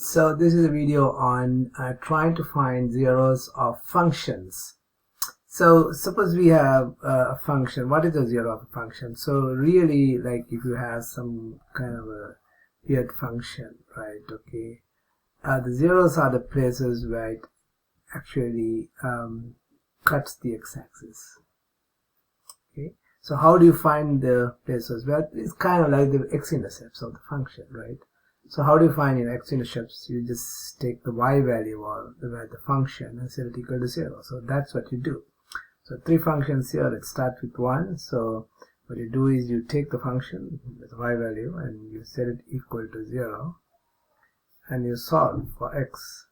So this is a video on trying to find zeros of functions. So suppose we have a function. What is the zero of a function? So really, like if you have some kind of a weird function, right? Okay, the zeros are the places where it actually cuts the x-axis. Okay, so how do you find the places? Well, it's kind of like the x-intercepts of the function, right? So how do you find your x-intercepts? You just take the y value or the function and set it equal to 0. So that's what you do. So three functions here. Let's start with 1. So what you do is you take the function with y value and you set it equal to 0 and you solve for x.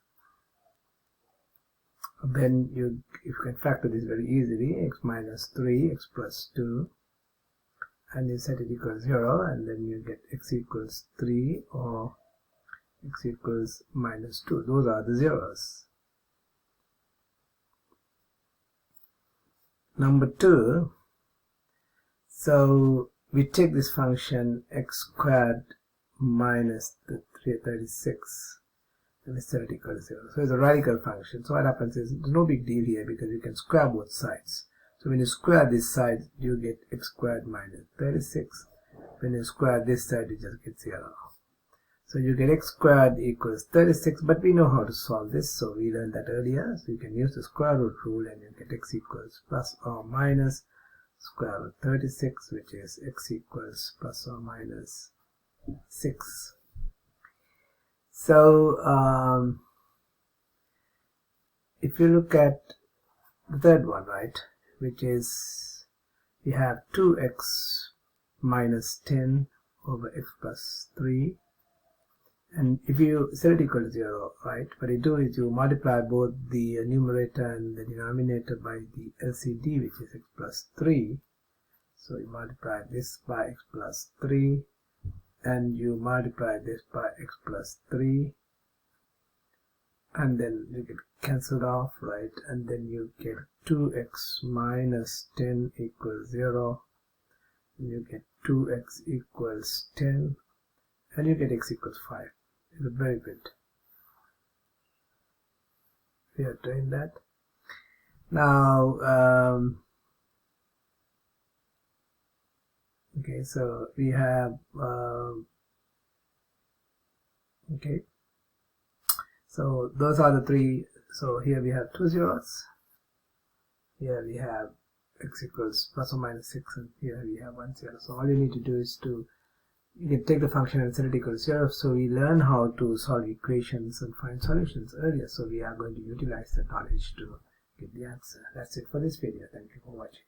Then you can factor this very easily, x minus 3, x plus 2, and you set it equal to 0, and then you get x equals 3 or x equals minus 2. Those are the zeros. Number 2, so we take this function x squared minus the 336 and we set it equal to 0. So it's a radical function. So what happens is there's no big deal here because you can square both sides. So when you square this side, you get x squared minus 36. When you square this side, you just get 0. So you get x squared equals 36, but we know how to solve this, so we learned that earlier. So you can use the square root rule and you get x equals plus or minus square root 36, which is x equals plus or minus 6. So if you look at the third one, right, which is we have 2x minus 10 over x plus 3, and if you set it equal to 0, right, what you do is you multiply both the numerator and the denominator by the LCD, which is x plus 3. So you multiply this by x plus 3 and you multiply this by x plus 3, and then you get cancelled off, right, and then you get 2x minus 10 equals 0, and you get 2x equals 10, and you get x equals 5. It's very good. We are doing that. Now okay, so we have okay, so those are the three. So here we have 2 zeros, here we have x equals plus or minus 6, and here we have 1 0. So all you need to do is you can take the function and set it equal to 0. So we learn how to solve equations and find solutions earlier, so we are going to utilize that knowledge to get the answer. That's it for this video. Thank you for watching.